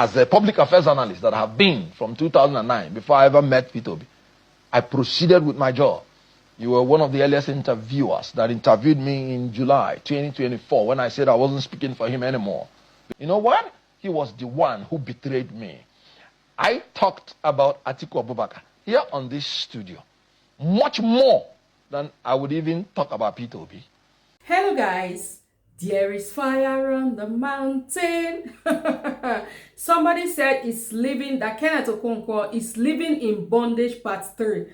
As a public affairs analyst that I have been from 2009, before I ever met Peter Obi, I proceeded with my job. You were one of the earliest interviewers that interviewed me in July 2024 when I said I wasn't speaking for him anymore. You know what? He was the one who betrayed me. I talked about Atiku Abubakar here on this studio much more than I would even talk about Peter Obi. Hello guys, there is fire on the mountain. Somebody said that Kenneth Okonkwo is living in bondage part 3.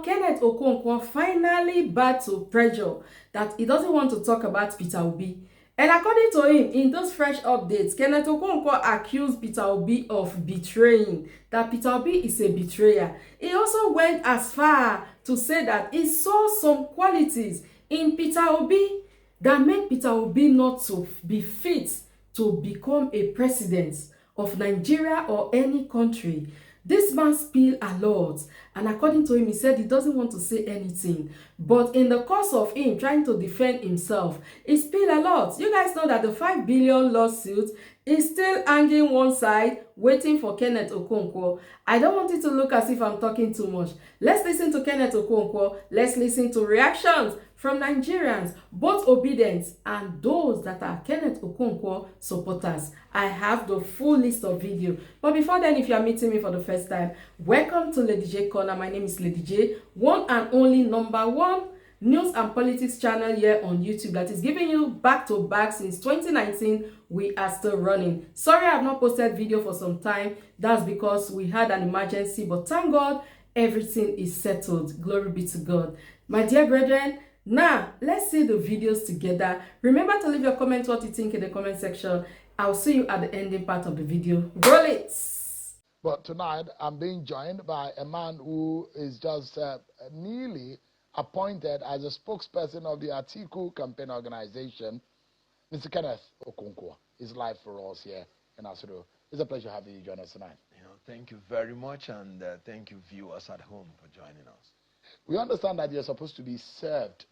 Kenneth Okonkwo finally battled pressure that he doesn't want to talk about Peter Obi. And according to him, in those fresh updates, Kenneth Okonkwo accused Peter Obi of betraying, that Peter Obi is a betrayer. He also went as far to say that he saw some qualities in Peter Obi that make Peter Obi not to be fit to become a president of Nigeria or any country. This man spilled a lot, and according to him, he said he doesn't want to say anything. But in the course of him trying to defend himself, he spilled a lot. You guys know that the 5 billion lawsuit is still hanging one side, waiting for Kenneth Okonkwo. I don't want it to look as if I'm talking too much. Let's listen to Kenneth Okonkwo. Let's listen to reactions from Nigerians, both obedient and those that are Kenneth Okonkwo supporters. I have the full list of videos. But before then, if you are meeting me for the first time, welcome to Lady J Corner. My name is Lady J, one and only #1 news and politics channel here on YouTube that is giving you back-to-back since 2019. We are still running. Sorry I have not posted video for some time. That's because we had an emergency, but thank God everything is settled. Glory be to God. My dear brethren, now let's see the videos together. Remember to leave your comment what you think in the comment section. I'll see you at the ending part of the video. Roll it. But tonight I'm being joined by a man who is just newly appointed as a spokesperson of the Atiku campaign organization, Mr. Kenneth Okonkwo. Is live for us here in Asuro. It's a pleasure having you join us tonight. Thank you very much, and thank you viewers at home for joining us. We understand that you're supposed to be served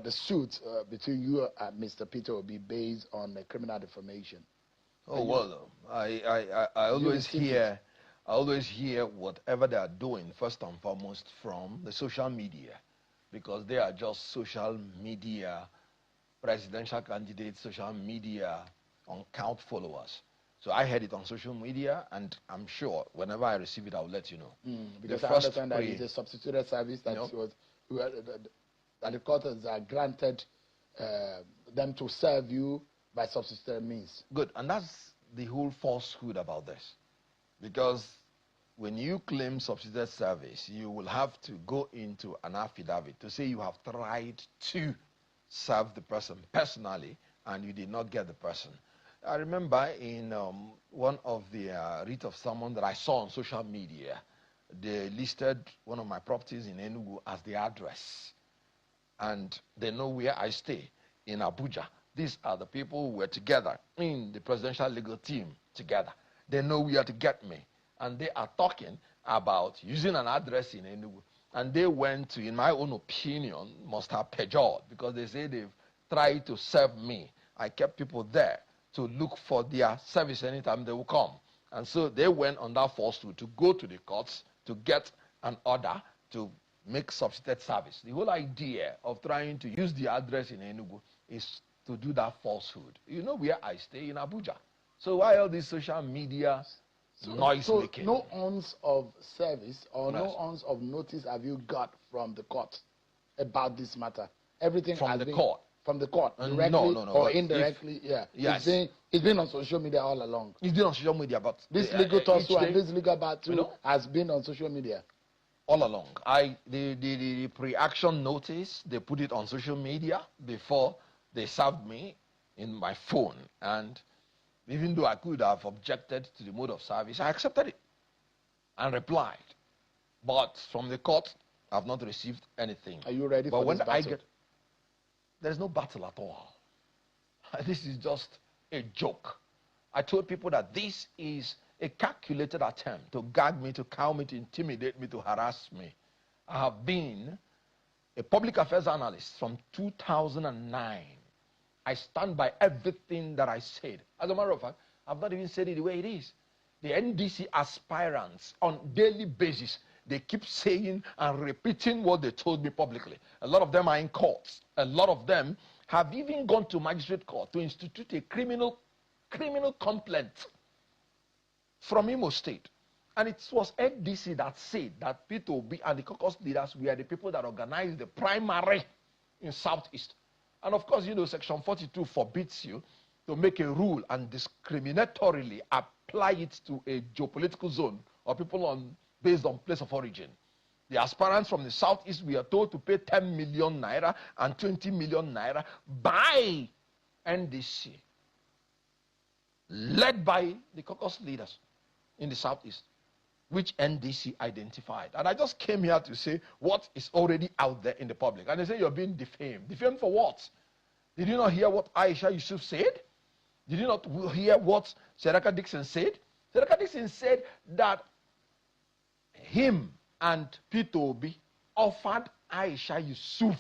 the suit between you and Mr. Peter Obi based on criminal defamation. Oh, well, I always hear whatever they are doing, first and foremost, from the social media, because they are just social media, presidential candidates, social media, account followers. So I heard it on social media, and I'm sure whenever I receive it, I'll let you know. Because I understand that it's a substituted service that that the court has granted them to serve you by substituted means. Good, and that's the whole falsehood about this. Because when you claim substituted service, you will have to go into an affidavit to say you have tried to serve the person personally and you did not get the person. I remember in one of the writ of someone that I saw on social media, they listed one of my properties in Enugu as the address. And they know where I stay, in Abuja. These are the people who were together in the presidential legal team together. They know where to get me. And they are talking about using an address in Enugu. And they went to, in my own opinion, must have perjured, because they say they've tried to serve me. I kept people there to look for their service anytime they will come. And so they went on that falsehood to go to the courts to get an order to make substituted service. The whole idea of trying to use the address in Enugu is to do that falsehood. You know where I stay, in Abuja. So why all these social media noise making? So no ounce of service or no ounce of notice have you got from the court about this matter? Everything from the court. From the court, directly no, or indirectly, Yes. It's been on social media all along. It's been on social media, but this legal tussle and this legal battle has been on social media. All along. The pre-action notice, they put it on social media before they served me in my phone. And even though I could have objected to the mode of service, I accepted it and replied. But from the court, I've not received anything. Are you ready for this battle? There's no battle at all. This is just a joke. I told people that this is a calculated attempt to gag me, to cow me, to intimidate me, to harass me. I have been a public affairs analyst from 2009 I stand by everything that I said. As a matter of fact, I've not even said it the way it is. The NDC aspirants on daily basis, they keep saying and repeating what they told me publicly. A lot of them are in courts. A lot of them have even gone to magistrate court to institute a criminal complaint from Imo State. And it was NDC that said that Peter Obi and the caucus leaders were the people that organized the primary in Southeast. And of course, you know, Section 42 forbids you to make a rule and discriminatorily apply it to a geopolitical zone or people based on place of origin. The aspirants from the Southeast, we are told to pay 10 million naira and 20 million naira by NDC, led by the caucus leaders in the Southeast, which NDC identified. And I just came here to say what is already out there in the public. And they say you're being defamed. Defamed for what? Did you not hear what Aisha Yusuf said? Did you not hear what Seraka Dixon said? Seraka Dixon said that him and Peter Obi offered Aisha Yusuf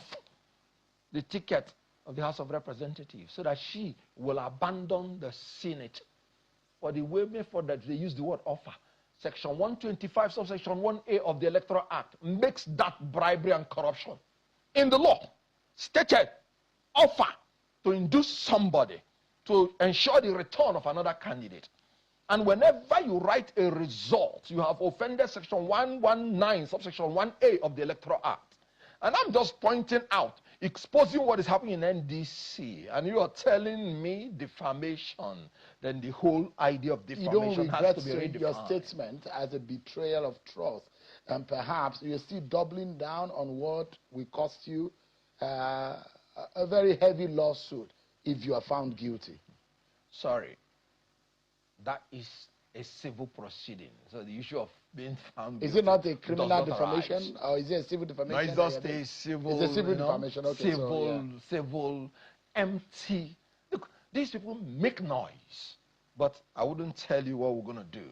the ticket of the House of Representatives so that she will abandon the Senate. For the way before that they use the word offer. Section 125, subsection 1A of the Electoral Act makes that bribery and corruption. In the law, stated offer to induce somebody to ensure the return of another candidate. And whenever you write a result, you have offended section 119, subsection 1A of the Electoral Act. And I'm just pointing out, exposing what is happening in NDC, and you are telling me defamation, then the whole idea of defamation has to be redefined. Your statement as a betrayal of trust, and perhaps you're still doubling down on what will cost you a very heavy lawsuit if you are found guilty. Sorry, that is a civil proceeding. So the issue of being found guilty. Is it not a criminal defamation, or is it a civil defamation? No, it's just a civil. It's a civil defamation. Okay, civil, empty. Look, these people make noise, but I wouldn't tell you what we're going to do.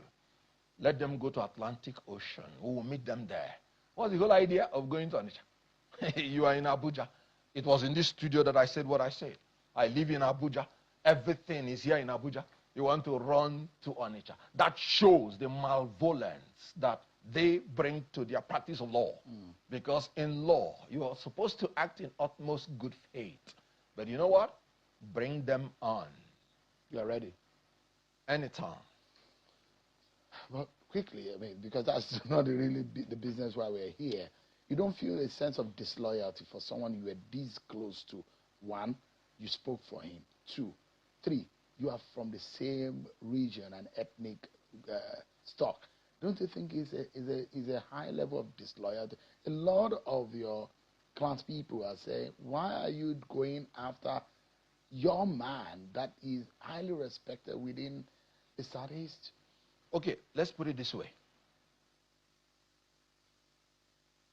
Let them go to Atlantic Ocean. We will meet them there. What's the whole idea of going to Onitsha? You are in Abuja. It was in this studio that I said what I said. I live in Abuja. Everything is here in Abuja. You want to run to Onitsha. That shows the malevolence that they bring to their practice of law. Because in law, you are supposed to act in utmost good faith. But you know what? Bring them on. You are ready. Anytime. Well, quickly, I mean, because that's not really the business why we're here. You don't feel a sense of disloyalty for someone you were this close to. One, you spoke for him. Two, three, you are from the same region and ethnic stock. Don't you think is a high level of disloyalty? A lot of your class people are saying, why are you going after your man that is highly respected within the Southeast? Okay, let's put it this way.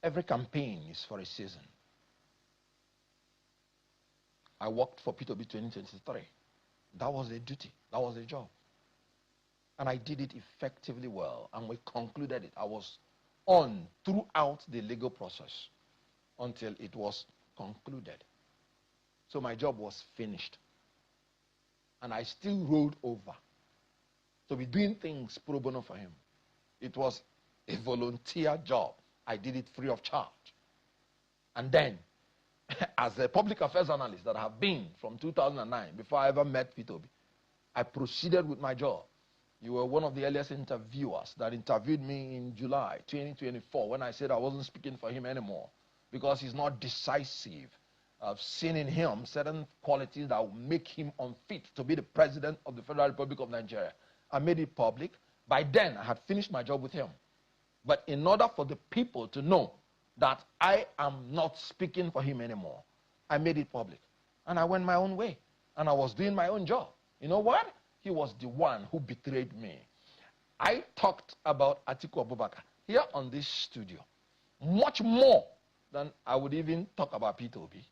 Every campaign is for a season. I worked for Peter Obi 2023. That was a duty. That was a job. And I did it effectively well. And we concluded it. I was on throughout the legal process until it was concluded. So my job was finished. And I still rolled over to be doing things pro bono for him. It was a volunteer job. I did it free of charge. And then, as a public affairs analyst that I have been from 2009, before I ever met Peter Obi, I proceeded with my job. You were one of the earliest interviewers that interviewed me in July 2024 when I said I wasn't speaking for him anymore because he's not decisive. I've seen in him certain qualities that will make him unfit to be the president of the Federal Republic of Nigeria. I made it public. By then, I had finished my job with him. But in order for the people to know that I am not speaking for him anymore, I made it public. And I went my own way. And I was doing my own job. You know what? He was the one who betrayed me. I talked about Atiku Abubakar here on this studio much more than I would even talk about Peter Obi.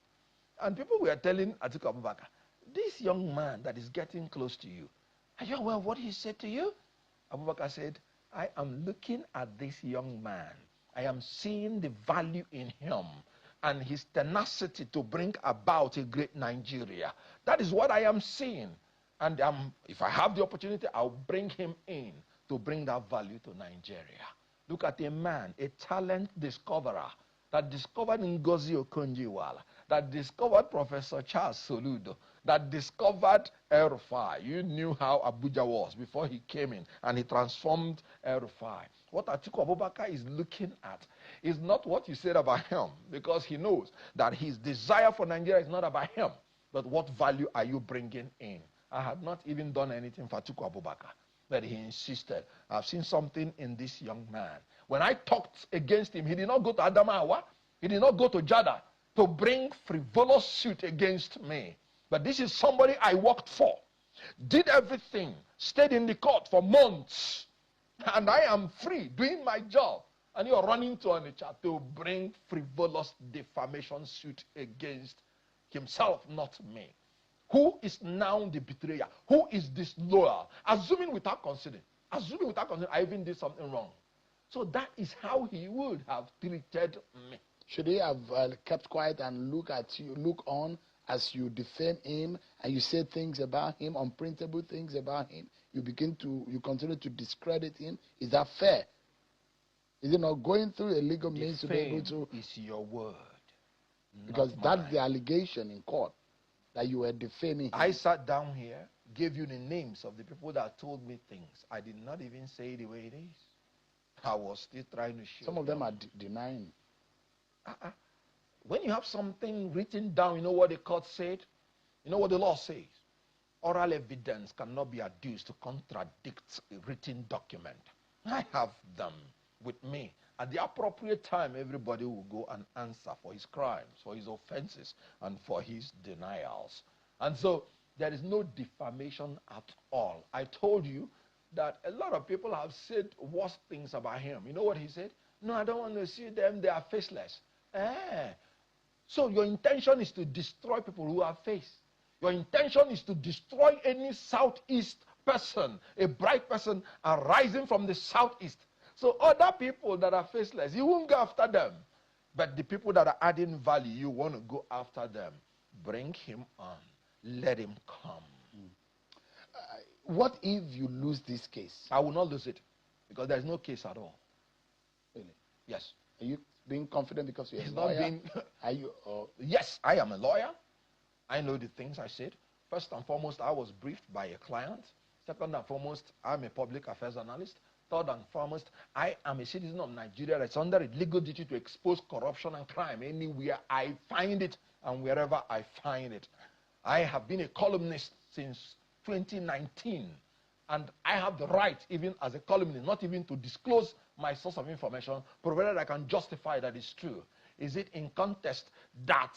And people were telling Atiku Abubakar, this young man that is getting close to you, are you aware of what he said to you? Abubakar said, I am looking at this young man. I am seeing the value in him. and his tenacity to bring about a great Nigeria. That is what I am seeing. And if I have the opportunity, I'll bring him in to bring that value to Nigeria. Look at a man, a talent discoverer, that discovered Ngozi Okonjo-Iweala, that discovered Professor Charles Soludo, that discovered El-Rufai. You knew how Abuja was before he came in, and he transformed El-Rufai. What Atiku Abubakar is looking at is not what you said about him, because he knows that his desire for Nigeria is not about him, but what value are you bringing in? I had not even done anything for Atiku Abubakar, but he insisted. I've seen something in this young man. When I talked against him, he did not go to Adamawa, he did not go to Jada to bring frivolous suit against me. But this is somebody I worked for, did everything, stayed in the court for months, and I am free doing my job. And you're running to Onitsha to bring frivolous defamation suit against himself, not me. Who is now the betrayer? Who is disloyal? Assuming without considering, I even did something wrong. So that is how he would have treated me. Should he have kept quiet and look on as you defame him and you say things about him, unprintable things about him? You continue to discredit him. Is that fair? Is it not going through a legal means to be able to? Is your word. Because that's the allegation in court, that you were defaming him. I sat down here, gave you the names of the people that told me things. I did not even say the way it is. I was still trying to show. Some of them are denying. When you have something written down, you know what the court said? You know what the law says? Oral evidence cannot be adduced to contradict a written document. I have them with me. At the appropriate time, everybody will go and answer for his crimes, for his offenses, and for his denials. And so there is no defamation at all. I told you that a lot of people have said worse things about him. You know what he said? No, I don't want to see them. They are faceless. So your intention is to destroy people who have face. Your intention is to destroy any southeast person, a bright person arising from the southeast. So other people that are faceless, you won't go after them. But the people that are adding value, you want to go after them. Bring him on. Let him come. What if you lose this case? I will not lose it, because there is no case at all. Really? Yes. Are you being confident because you're It's a lawyer? Are you? Yes, I am a lawyer. I know the things I said. First and foremost, I was briefed by a client. Second and foremost, I'm a public affairs analyst. Third and foremost, I am a citizen of Nigeria that's under a legal duty to expose corruption and crime anywhere I find it and wherever I find it. I have been a columnist since 2019, and I have the right, even as a columnist, not even to disclose my source of information, provided I can justify that it's true. Is it in contest that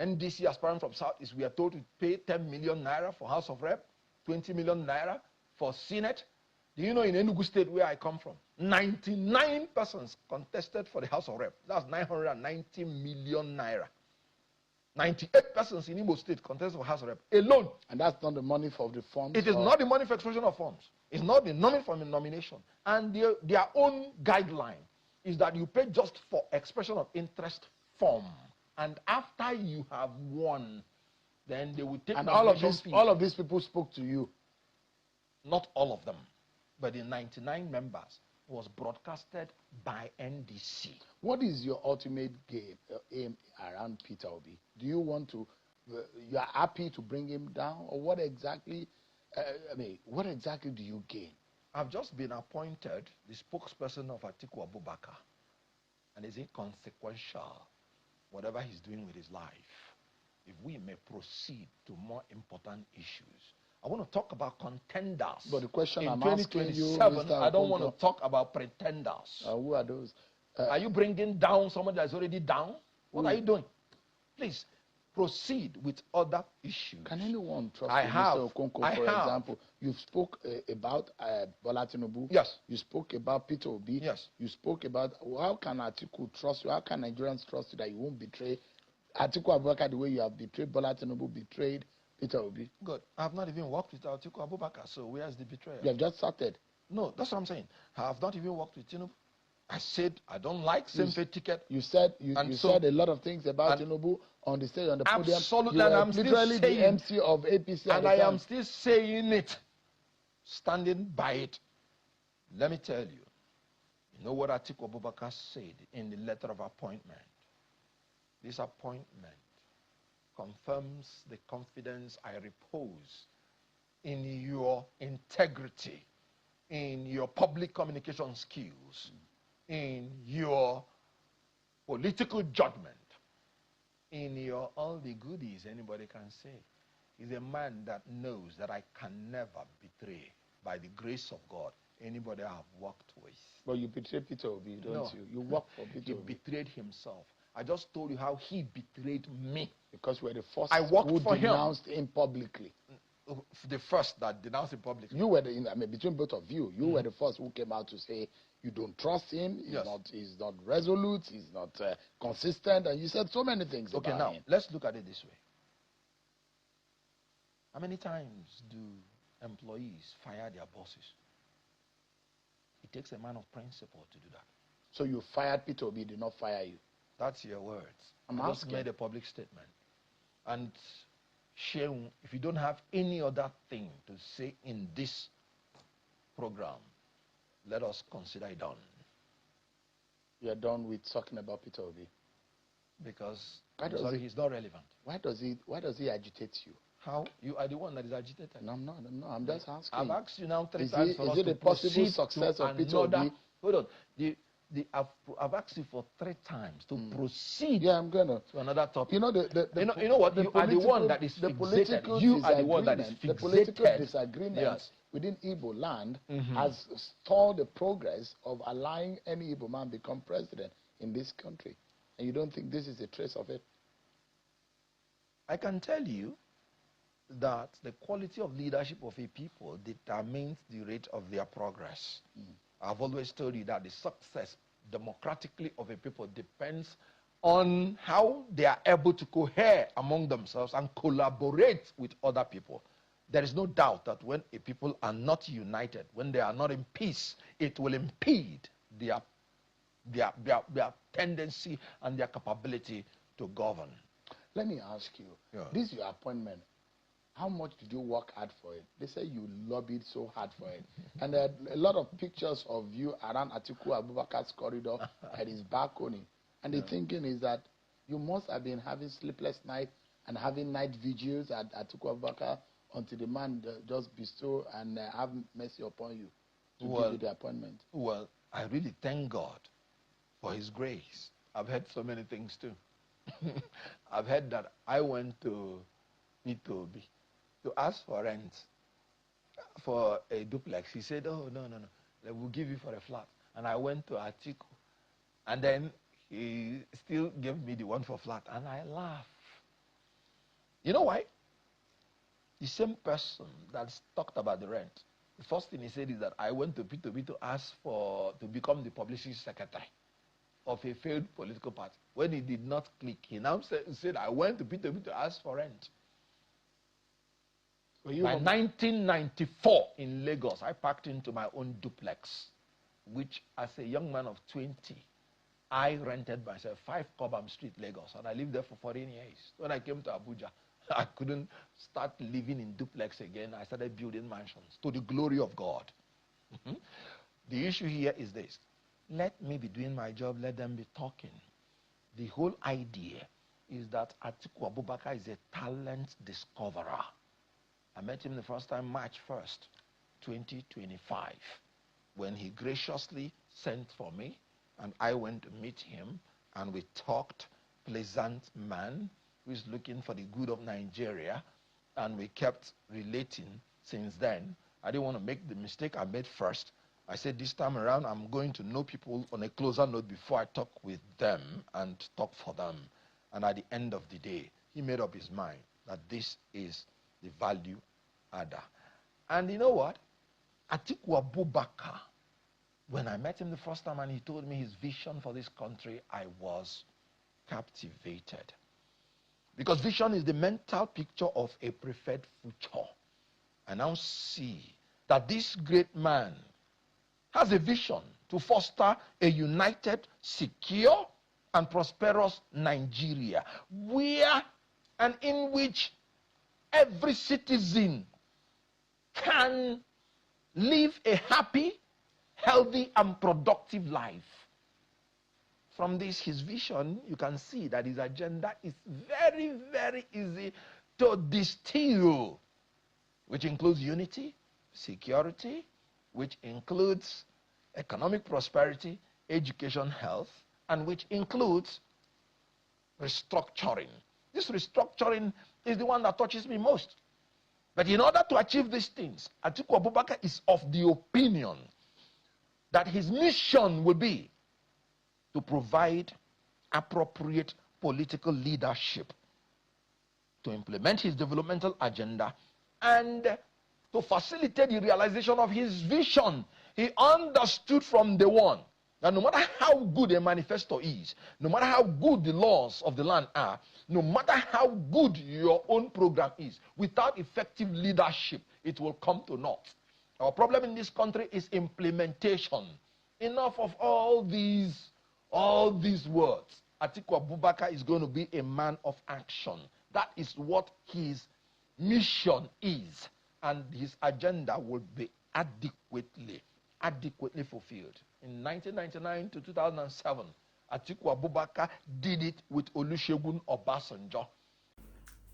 NDC aspirant from Southeast, we are told to pay 10 million naira for House of Rep, 20 million naira for Senate? Do you know in Enugu State, where I come from, 99 persons contested for the House of Rep. That's 990 million naira. 98 persons in Imo State contested for House of Rep alone. And that's not the money for the forms? It is not the money for expression of forms. It's not the money for the nomination. And their own guideline is that you pay just for expression of interest form. And after you have won, then they will take. And all of these people spoke to you? Not all of them, but the 99 members was broadcasted by NDC. What is your ultimate aim around Peter Obi? Do you want to? You are happy to bring him down, or what exactly? What exactly do you gain? I've just been appointed the spokesperson of Atiku Abubakar, and is inconsequential, whatever he's doing with his life. If we may proceed to more important issues, I want to talk about contenders. But the question in I'm 2027, asking you, Mr. I don't Okonkwo, want to talk about pretenders. who are those? Are you bringing down someone that's already down? What are you doing? Please proceed with other issues. Can anyone trust I you, have. Mr. Okonkwo, for example? You spoke about Bola Tinubu. Yes. You spoke about Peter Obi. Yes. You spoke about how can Atiku trust you? How can Nigerians trust you that you won't betray Atiku Abubakar the way you have betrayed Bola Tinubu, betrayed Peter Obi? Good. I have not even worked with Atiku Abubakar, so where's the betrayal? You have just started. No, that's what I'm saying. I have not even worked with Tinubu. I said I don't like same-faith ticket. You said said a lot of things about Tinubu on the stage, on the podium. Absolutely, You and were I'm literally still saying, the MC of APC, and I am still saying it, standing by it. Let me tell you, you know what Atiku Abubakar said in the letter of appointment? This appointment confirms the confidence I repose in your integrity, in your public communication skills, in your political judgment, in your all the goodies anybody can say. He's a man that knows that I can never betray, by the grace of God, anybody I have worked with. But you betrayed Peter Obi, don't you? You work for Peter Obi. He betrayed himself. I just told you how he betrayed me. Because we're the first who denounced him publicly. The first that denounced him publicly. You were between both of you, you were the first who came out to say you don't trust him. He's not resolute. He's not consistent, and you said so many things about him. Okay, now let's look at it this way. How many times do employees fire their bosses? It takes a man of principle to do that. So you fired Peter Obi, did not fire you? That's your words. I just made a public statement. And Sheung, if you don't have any other thing to say in this program, let us consider it done. You're done with talking about Peter Obi? Because he's not relevant. Why does he agitate you? How? You are the one that is agitated. No, I'm just asking. I've asked you now 3 times for us to proceed. Is it a possible success of Peter Obi? Hold on. I've asked you for 3 times to proceed to another topic. You know, you know what? You are the one that is fixated. You are the one that is fixated. The political disagreement within Igbo land has stalled the progress of allowing any Igbo man become president in this country. And you don't think this is a trace of it? I can tell you that the quality of leadership of a people determines the rate of their progress. I've always told you that the success democratically of a people depends on how they are able to cohere among themselves and collaborate with other people. There is no doubt that when a people are not united, when they are not in peace, it will impede their tendency and their capability to govern. Let me ask you, this is your appointment. How much did you work hard for it? They say you lobbied so hard for it. And there are a lot of pictures of you around Atiku Abubakar's corridor at his balcony. And the thinking is that you must have been having sleepless nights and having night vigils at Atiku Abubakar until the man just bestow and have mercy upon you to give you the appointment. Well, I really thank God for his grace. I've heard so many things too. I've heard that I went to Peter Obi to ask for rent for a duplex. He said, oh, no, we'll give you for a flat. And I went to Atiku. And then he still gave me the one for flat. And I laughed. You know why? The same person that's talked about the rent, the first thing he said is that I went to Peter Obi to ask to become the publishing secretary of a failed political party. When he did not click, he now said I went to Peter Obi to ask for rent. By 1994 in Lagos, I packed into my own duplex, which as a young man of 20, I rented myself 5 Cobham Street, Lagos, and I lived there for 14 years. When I came to Abuja, I couldn't start living in duplex again. I started building mansions to the glory of God. The issue here is this. Let me be doing my job, let them be talking. The whole idea is that Atiku Abubakar is a talent discoverer. I met him the first time March 1st, 2025, when he graciously sent for me, and I went to meet him, and we talked. Pleasant man who is looking for the good of Nigeria, and we kept relating since then. I didn't want to make the mistake I made first. I said this time around, I'm going to know people on a closer note before I talk with them and talk for them. And at the end of the day, he made up his mind that this is the value adder. And you know what? Atiku Abubakar, when I met him the first time and he told me his vision for this country, I was captivated. Because vision is the mental picture of a preferred future. I now see that this great man has a vision to foster a united, secure, and prosperous Nigeria, where and in which every citizen can live a happy, healthy, and productive life. From this, his vision, you can see that his agenda is very, very easy to distill, which includes unity, security, which includes economic prosperity, education, health, and which includes restructuring. This restructuring is the one that touches me most. But in order to achieve these things, Atiku Abubakar is of the opinion that his mission will be to provide appropriate political leadership to implement his developmental agenda and to facilitate the realization of his vision. He understood from day one that no matter how good a manifesto is, no matter how good the laws of the land are, no matter how good your own program is, without effective leadership, it will come to naught. Our problem in this country is implementation. Enough of all these words. Atiku Abubakar is going to be a man of action. That is what his mission is, and his agenda will be adequately fulfilled. In 1999 to 2007, Atiku Abubakar did it with Olusegun Obasanjo.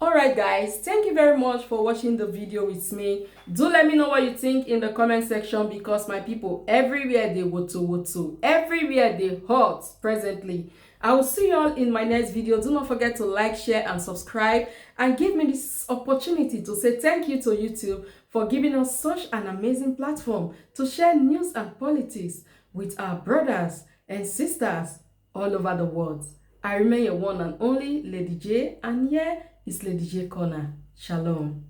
Alright guys, thank you very much for watching the video with me. Do let me know what you think in the comment section, because my people, everywhere they woto, everywhere they hot presently. I will see you all in my next video. Do not forget to like, share, and subscribe, and give me this opportunity to say thank you to YouTube for giving us such an amazing platform to share news and politics with our brothers and sisters all over the world. I remain your one and only Lady J, and here is Lady J Corner. Shalom.